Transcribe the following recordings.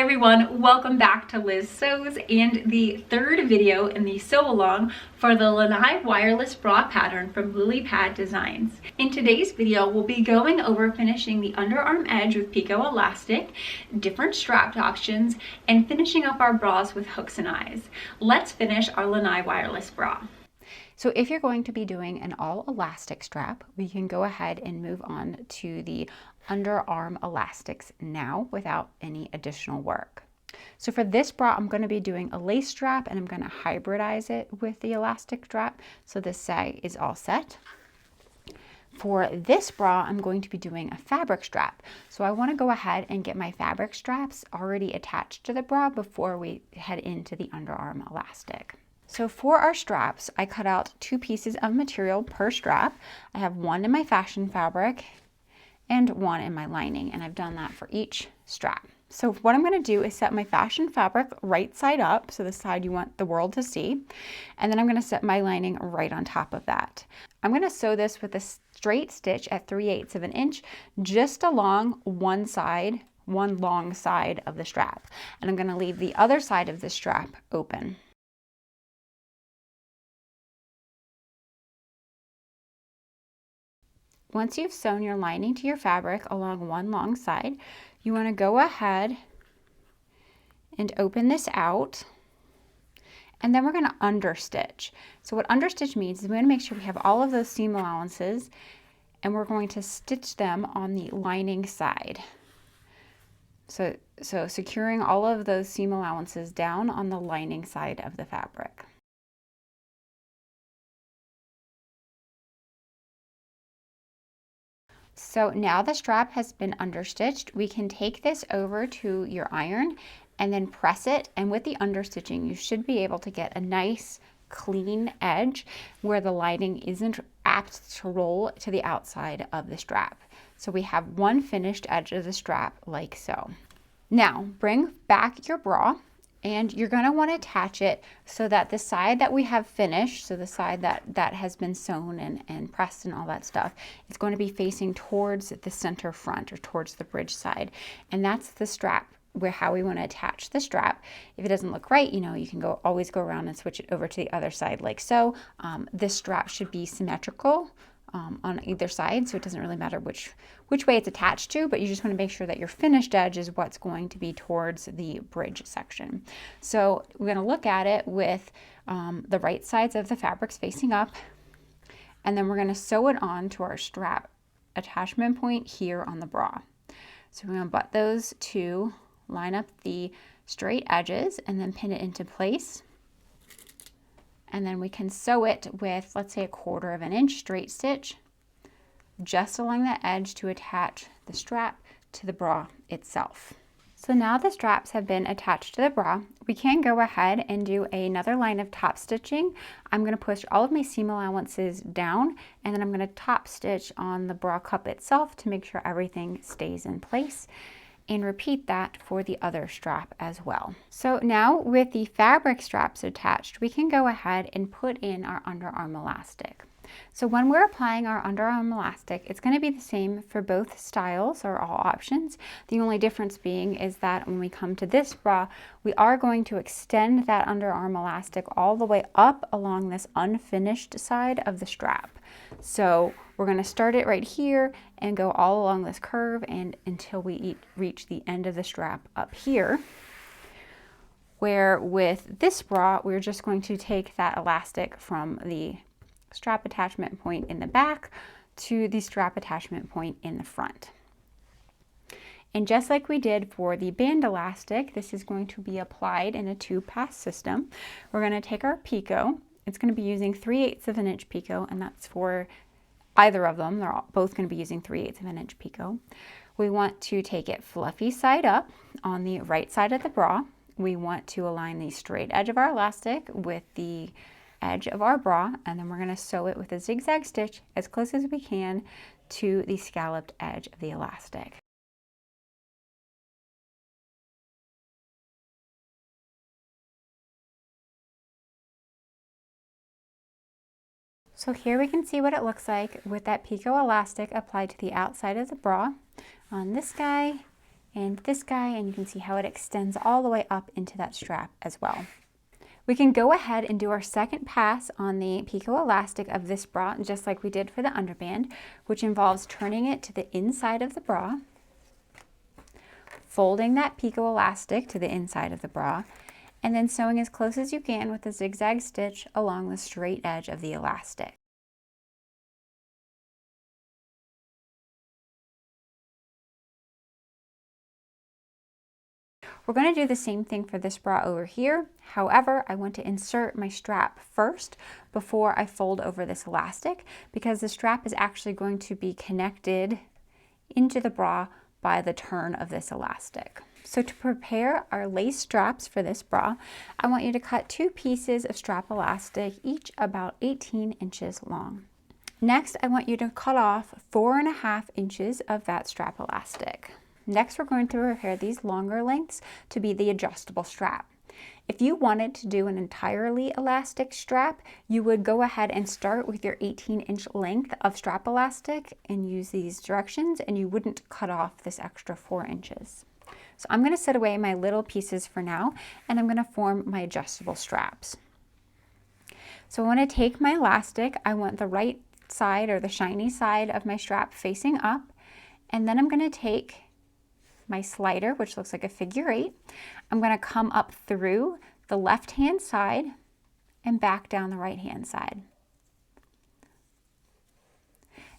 Hi everyone, welcome back to Liz Sews and the third video in the sew along for the Lanai wireless bra pattern from LilypaDesigns. In today's video, we'll be going over finishing the underarm edge with picot elastic, different strap options, and finishing up our bras with hooks and eyes. Let's finish our Lanai wireless bra. So if you're going to be doing an all elastic strap, we can go ahead and move on to the underarm elastics now without any additional work. So for this bra, I'm going to be doing a lace strap and I'm going to hybridize it with the elastic strap. So this side is all set. For this bra, I'm going to be doing a fabric strap. So I want to go ahead and get my fabric straps already attached to the bra before we head into the underarm elastic. So for our straps, I cut out 2 pieces of material per strap. I have one in my fashion fabric and one in my lining, and I've done that for each strap. So what I'm going to do is set my fashion fabric right side up, so the side you want the world to see, and then I'm going to set my lining right on top of that. I'm going to sew this with a straight stitch at 3/8 of an inch just along one side, one long side of the strap, and I'm going to leave the other side of the strap open. Once you've sewn your lining to your fabric along one long side, you want to go ahead and open this out, and then we're going to understitch. So what understitch means is we want to make sure we have all of those seam allowances, and we're going to stitch them on the lining side. So securing all of those seam allowances down on the lining side of the fabric. So now the strap has been understitched, we can take this over to your iron and then press it, and with the understitching you should be able to get a nice clean edge where the lining isn't apt to roll to the outside of the strap. So we have one finished edge of the strap like so. Now bring back your bra, and you're going to want to attach it so that the side that we have finished, so the side that has been sewn and pressed and all that stuff, is going to be facing towards the center front or towards the bridge side. And that's the strap, where how we want to attach the strap. If it doesn't look right, you know, you can always go around and switch it over to the other side like so. This strap should be symmetrical on either side, so it doesn't really matter which way it's attached to, but you just want to make sure that your finished edge is what's going to be towards the bridge section. So we're going to look at it with the right sides of the fabrics facing up, and then we're going to sew it on to our strap attachment point here on the bra. So we're going to butt those two, line up the straight edges, and then pin it into place. And then we can sew it with, let's say, 1/4 of an inch straight stitch just along the edge to attach the strap to the bra itself. So now the straps have been attached to the bra, we can go ahead and do another line of top stitching. I'm going to push all of my seam allowances down, and then I'm going to top stitch on the bra cup itself to make sure everything stays in place, and repeat that for the other strap as well. So now with the fabric straps attached, we can go ahead and put in our underarm elastic. So when we're applying our underarm elastic, it's going to be the same for both styles or all options. The only difference being is that when we come to this bra, we are going to extend that underarm elastic all the way up along this unfinished side of the strap. So we're going to start it right here and go all along this curve and until we reach the end of the strap up here. Where with this bra, we're just going to take that elastic from the strap attachment point in the back to the strap attachment point in the front. And just like we did for the band elastic, this is going to be applied in a 2-pass system. We're going to take our picot. It's going to be using 3/8 of an inch picot, and that's for either of them. They're both going to be using 3/8 of an inch picot. We want to take it fluffy side up on the right side of the bra. We want to align the straight edge of our elastic with the edge of our bra, and then we're going to sew it with a zigzag stitch as close as we can to the scalloped edge of the elastic. So here we can see what it looks like with that picot elastic applied to the outside of the bra on this guy and this guy, and you can see how it extends all the way up into that strap as well. We can go ahead and do our second pass on the picot elastic of this bra, just like we did for the underband, which involves turning it to the inside of the bra, folding that picot elastic to the inside of the bra, and then sewing as close as you can with a zigzag stitch along the straight edge of the elastic. We're going to do the same thing for this bra over here. However, I want to insert my strap first before I fold over this elastic, because the strap is actually going to be connected into the bra by the turn of this elastic. So to prepare our lace straps for this bra, I want you to cut 2 pieces of strap elastic, each about 18 inches long. Next, I want you to cut off 4.5 inches of that strap elastic. Next, we're going to prepare these longer lengths to be the adjustable strap. If you wanted to do an entirely elastic strap, you would go ahead and start with your 18-inch length of strap elastic and use these directions, and you wouldn't cut off this extra 4 inches. So I'm going to set away my little pieces for now, and I'm going to form my adjustable straps. So I want to take my elastic, I want the right side or the shiny side of my strap facing up, and then I'm going to take my slider, which looks like a figure 8. I'm going to come up through the left hand side and back down the right hand side.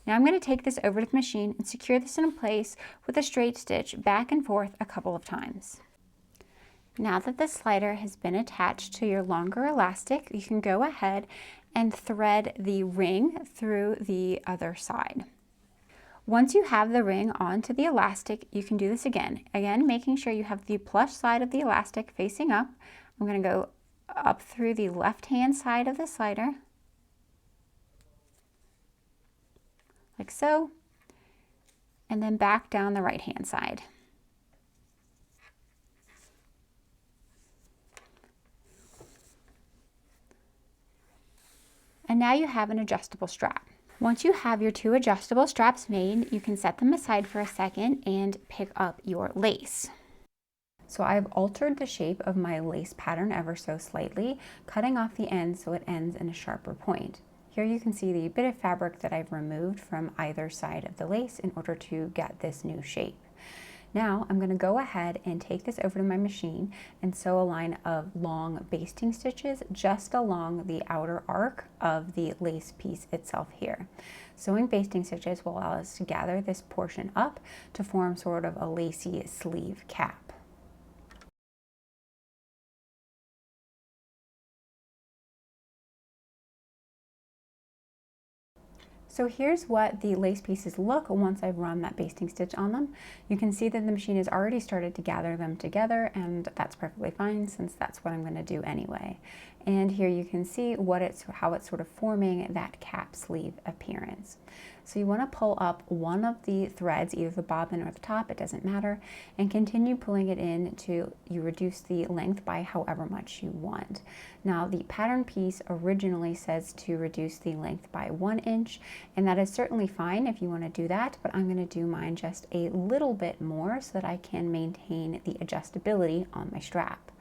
Now I'm going to take this over to the machine and secure this in place with a straight stitch back and forth a couple of times. Now that the slider has been attached to your longer elastic, you can go ahead and thread the ring through the other side. Once you have the ring onto the elastic, you can do this again. Again, making sure you have the plush side of the elastic facing up. I'm going to go up through the left-hand side of the slider, like so, and then back down the right-hand side. And now you have an adjustable strap. Once you have your 2 adjustable straps made, you can set them aside for a second and pick up your lace. So I've altered the shape of my lace pattern ever so slightly, cutting off the end so it ends in a sharper point. Here you can see the bit of fabric that I've removed from either side of the lace in order to get this new shape. Now I'm going to go ahead and take this over to my machine and sew a line of long basting stitches just along the outer arc of the lace piece itself here. Sewing basting stitches will allow us to gather this portion up to form sort of a lacy sleeve cap. So here's what the lace pieces look once I've run that basting stitch on them. You can see that the machine has already started to gather them together, and that's perfectly fine since that's what I'm going to do anyway. And here you can see how it's sort of forming that cap sleeve appearance. So you want to pull up one of the threads, either the bobbin or the top, it doesn't matter, and continue pulling it in until you reduce the length by however much you want. Now the pattern piece originally says to reduce the length by 1 inch, and that is certainly fine if you want to do that, but I'm going to do mine just a little bit more so that I can maintain the adjustability on my strap.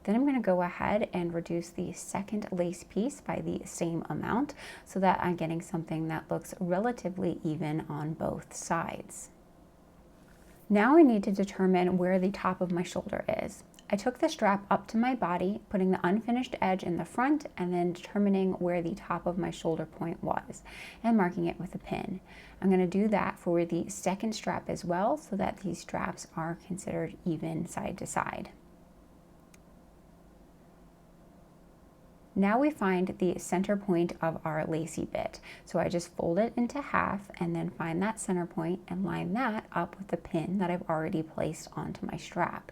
Then I'm going to go ahead and reduce the second lace piece by the same amount so that I'm getting something that looks relatively even on both sides. Now I need to determine where the top of my shoulder is. I took the strap up to my body, putting the unfinished edge in the front and then determining where the top of my shoulder point was and marking it with a pin. I'm going to do that for the second strap as well so that these straps are considered even side to side. Now we find the center point of our lacy bit. So I just fold it into half and then find that center point and line that up with the pin that I've already placed onto my strap.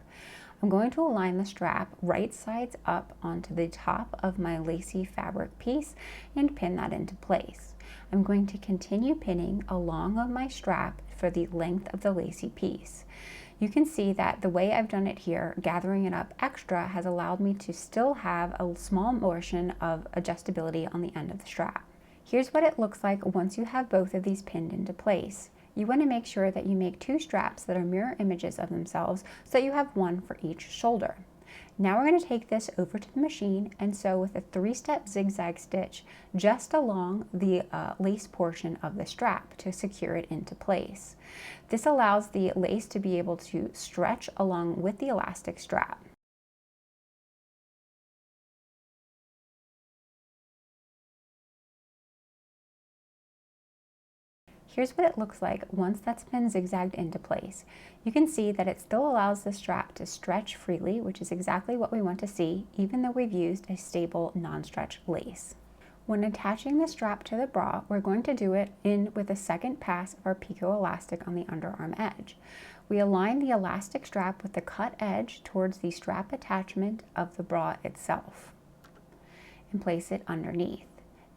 I'm going to align the strap right sides up onto the top of my lacy fabric piece and pin that into place. I'm going to continue pinning along of my strap for the length of the lacy piece. You can see that the way I've done it here, gathering it up extra, has allowed me to still have a small portion of adjustability on the end of the strap. Here's what it looks like once you have both of these pinned into place. You want to make sure that you make 2 straps that are mirror images of themselves so that you have one for each shoulder. Now we're going to take this over to the machine and sew with a 3-step zigzag stitch just along the lace portion of the strap to secure it into place. This allows the lace to be able to stretch along with the elastic strap. Here's what it looks like once that's been zigzagged into place. You can see that it still allows the strap to stretch freely, which is exactly what we want to see, even though we've used a stable non-stretch lace. When attaching the strap to the bra, we're going to do it in with a second pass of our picot elastic on the underarm edge. We align the elastic strap with the cut edge towards the strap attachment of the bra itself and place it underneath.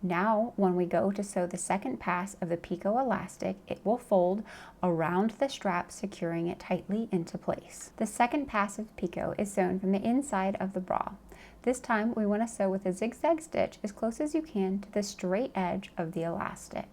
Now, when we go to sew the second pass of the picot elastic, it will fold around the strap, securing it tightly into place. The second pass of picot is sewn from the inside of the bra. This time, we want to sew with a zigzag stitch as close as you can to the straight edge of the elastic.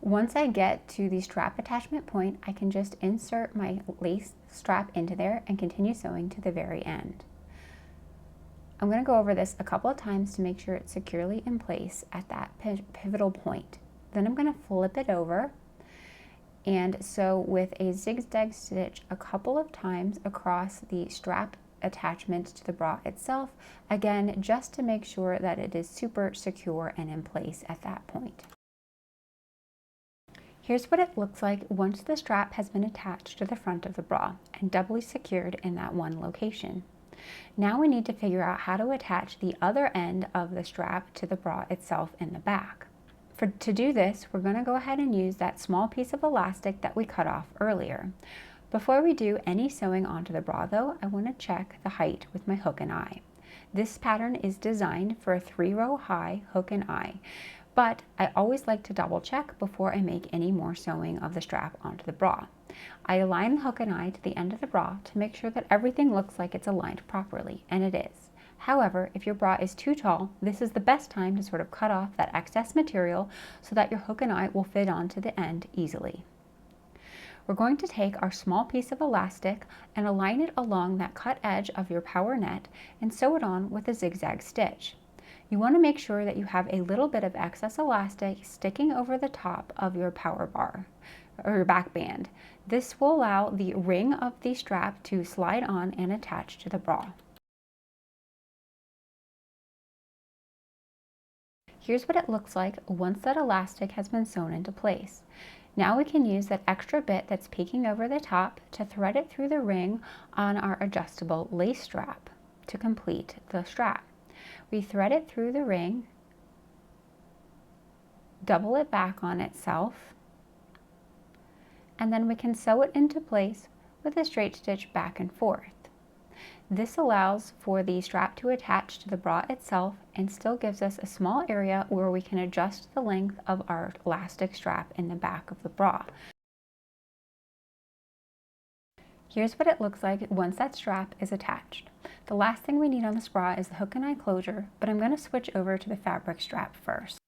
Once I get to the strap attachment point, I can just insert my lace strap into there and continue sewing to the very end. I'm going to go over this a couple of times to make sure it's securely in place at that pivotal point. Then I'm going to flip it over and sew with a zigzag stitch a couple of times across the strap attachment to the bra itself, again just to make sure that it is super secure and in place at that point. Here's what it looks like once the strap has been attached to the front of the bra and doubly secured in that one location. Now we need to figure out how to attach the other end of the strap to the bra itself in the back. To do this, we're going to go ahead and use that small piece of elastic that we cut off earlier. Before we do any sewing onto the bra though, I want to check the height with my hook and eye. This pattern is designed for a 3-row high hook and eye, but I always like to double check before I make any more sewing of the strap onto the bra. I align the hook and eye to the end of the bra to make sure that everything looks like it's aligned properly, and it is. However, if your bra is too tall, this is the best time to sort of cut off that excess material so that your hook and eye will fit onto the end easily. We're going to take our small piece of elastic and align it along that cut edge of your power net and sew it on with a zigzag stitch. You want to make sure that you have a little bit of excess elastic sticking over the top of your power bar or your back band. This will allow the ring of the strap to slide on and attach to the bra. Here's what it looks like once that elastic has been sewn into place. Now we can use that extra bit that's peeking over the top to thread it through the ring on our adjustable lace strap to complete the strap. We thread it through the ring, double it back on itself, and then we can sew it into place with a straight stitch back and forth. This allows for the strap to attach to the bra itself and still gives us a small area where we can adjust the length of our elastic strap in the back of the bra. Here's what it looks like once that strap is attached. The last thing we need on this bra is the hook and eye closure, but I'm going to switch over to the fabric strap first.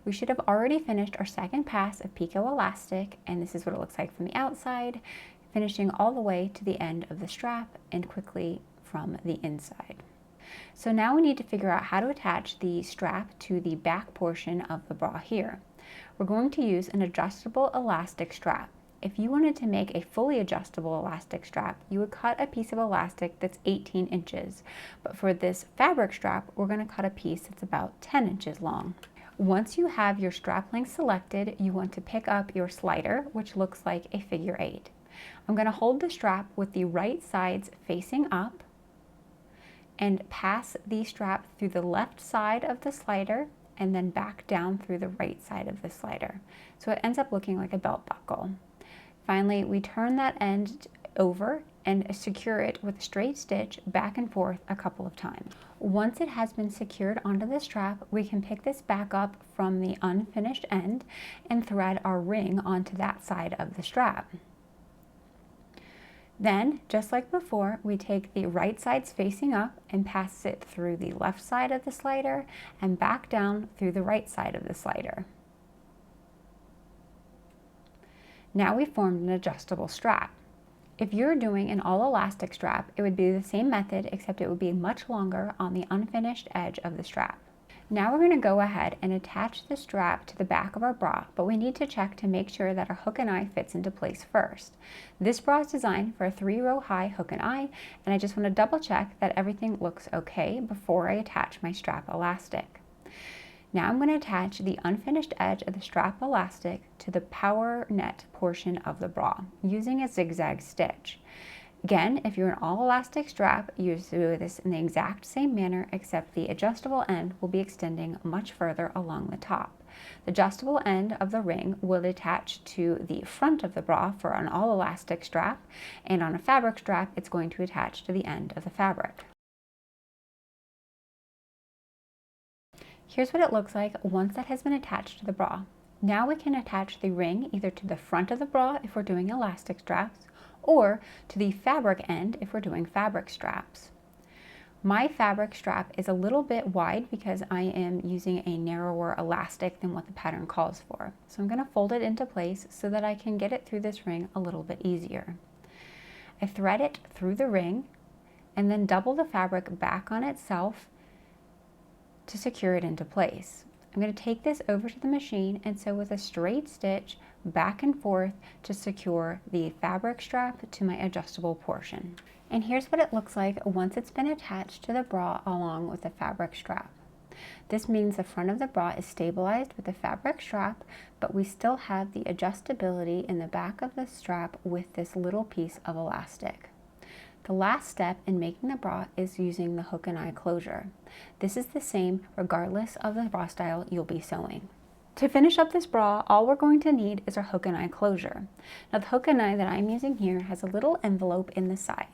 We should have already finished our second pass of picot elastic, and this is what it looks like from the outside, finishing all the way to the end of the strap and quickly from the inside. So now we need to figure out how to attach the strap to the back portion of the bra here. We're going to use an adjustable elastic strap. If you wanted to make a fully adjustable elastic strap, you would cut a piece of elastic that's 18 inches. But for this fabric strap, we're going to cut a piece that's about 10 inches long. Once you have your strap length selected, you want to pick up your slider, which looks like a figure 8. I'm going to hold the strap with the right sides facing up and pass the strap through the left side of the slider and then back down through the right side of the slider. So it ends up looking like a belt buckle. Finally, we turn that end over and secure it with a straight stitch back and forth a couple of times. Once it has been secured onto the strap, we can pick this back up from the unfinished end and thread our ring onto that side of the strap. Then, just like before, we take the right sides facing up and pass it through the left side of the slider and back down through the right side of the slider. Now we formed an adjustable strap. If you're doing an all elastic strap, it would be the same method, except it would be much longer on the unfinished edge of the strap. Now we're going to go ahead and attach the strap to the back of our bra, but we need to check to make sure that our hook and eye fits into place first. This bra is designed for a 3-row high hook and eye, and I just want to double check that everything looks okay before I attach my strap elastic. Now I'm going to attach the unfinished edge of the strap elastic to the power net portion of the bra using a zigzag stitch. Again, if you're an all elastic strap, you do this in the exact same manner, except the adjustable end will be extending much further along the top. The adjustable end of the ring will attach to the front of the bra for an all elastic strap, and on a fabric strap, it's going to attach to the end of the fabric. Here's what it looks like once that has been attached to the bra. Now we can attach the ring either to the front of the bra if we're doing elastic straps, or to the fabric end if we're doing fabric straps. My fabric strap is a little bit wide because I am using a narrower elastic than what the pattern calls for. So I'm going to fold it into place so that I can get it through this ring a little bit easier. I thread it through the ring and then double the fabric back on itself to secure it into place. I'm going to take this over to the machine and sew with a straight stitch back and forth to secure the fabric strap to my adjustable portion. And here's what it looks like once it's been attached to the bra along with the fabric strap. This means the front of the bra is stabilized with the fabric strap, but we still have the adjustability in the back of the strap with this little piece of elastic. The last step in making the bra is using the hook and eye closure. This is the same regardless of the bra style you'll be sewing. To finish up this bra, all we're going to need is our hook and eye closure. Now the hook and eye that I'm using here has a little envelope in the side.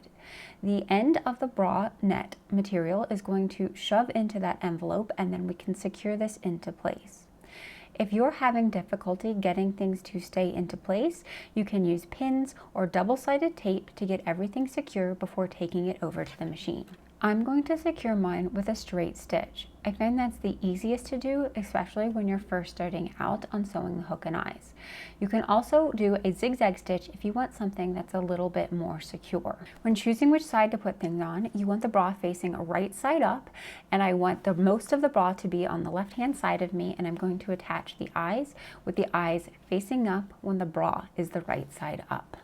The end of the bra net material is going to shove into that envelope, and then we can secure this into place. If you're having difficulty getting things to stay into place, you can use pins or double-sided tape to get everything secure before taking it over to the machine. I'm going to secure mine with a straight stitch. I find that's the easiest to do, especially when you're first starting out on sewing the hook and eyes. You can also do a zigzag stitch if you want something that's a little bit more secure. When choosing which side to put things on, you want the bra facing right side up, and I want the most of the bra to be on the left-hand side of me, and I'm going to attach the eyes with the eyes facing up when the bra is the right side up.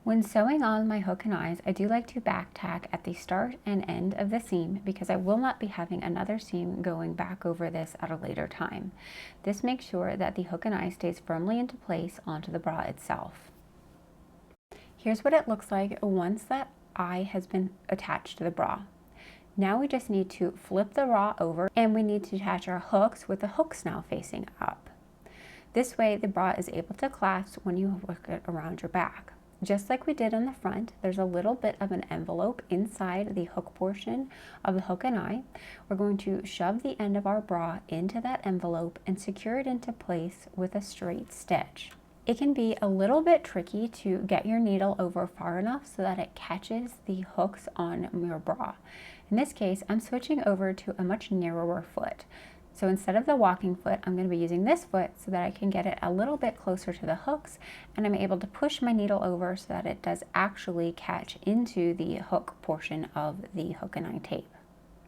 When sewing on my hook and eyes, I do like to back tack at the start and end of the seam because I will not be having another seam going back over this at a later time. This makes sure that the hook and eye stays firmly into place onto the bra itself. Here's what it looks like once that eye has been attached to the bra. Now we just need to flip the bra over, and we need to attach our hooks with the hooks now facing up. This way the bra is able to clasp when you hook it around your back. Just like we did on the front, there's a little bit of an envelope inside the hook portion of the hook and eye. We're going to shove the end of our bra into that envelope and secure it into place with a straight stitch. It can be a little bit tricky to get your needle over far enough so that it catches the hooks on your bra. In this case, I'm switching over to a much narrower foot. So instead of the walking foot, I'm going to be using this foot so that I can get it a little bit closer to the hooks, and I'm able to push my needle over so that it does actually catch into the hook portion of the hook and eye tape.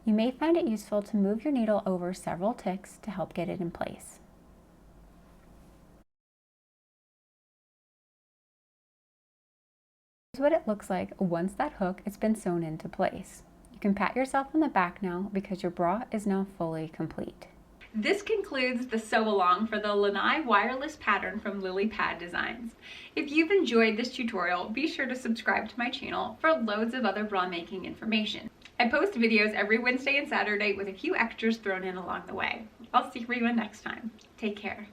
You may find it useful to move your needle over several ticks to help get it in place. Here's what it looks like once that hook has been sewn into place. You can pat yourself on the back now because your bra is now fully complete. This concludes the sew along for the Lanai wireless pattern from LilypaDesigns. If you've enjoyed this tutorial, be sure to subscribe to my channel for loads of other bra making information. I post videos every Wednesday and Saturday with a few extras thrown in along the way. I'll see you next time. Take care.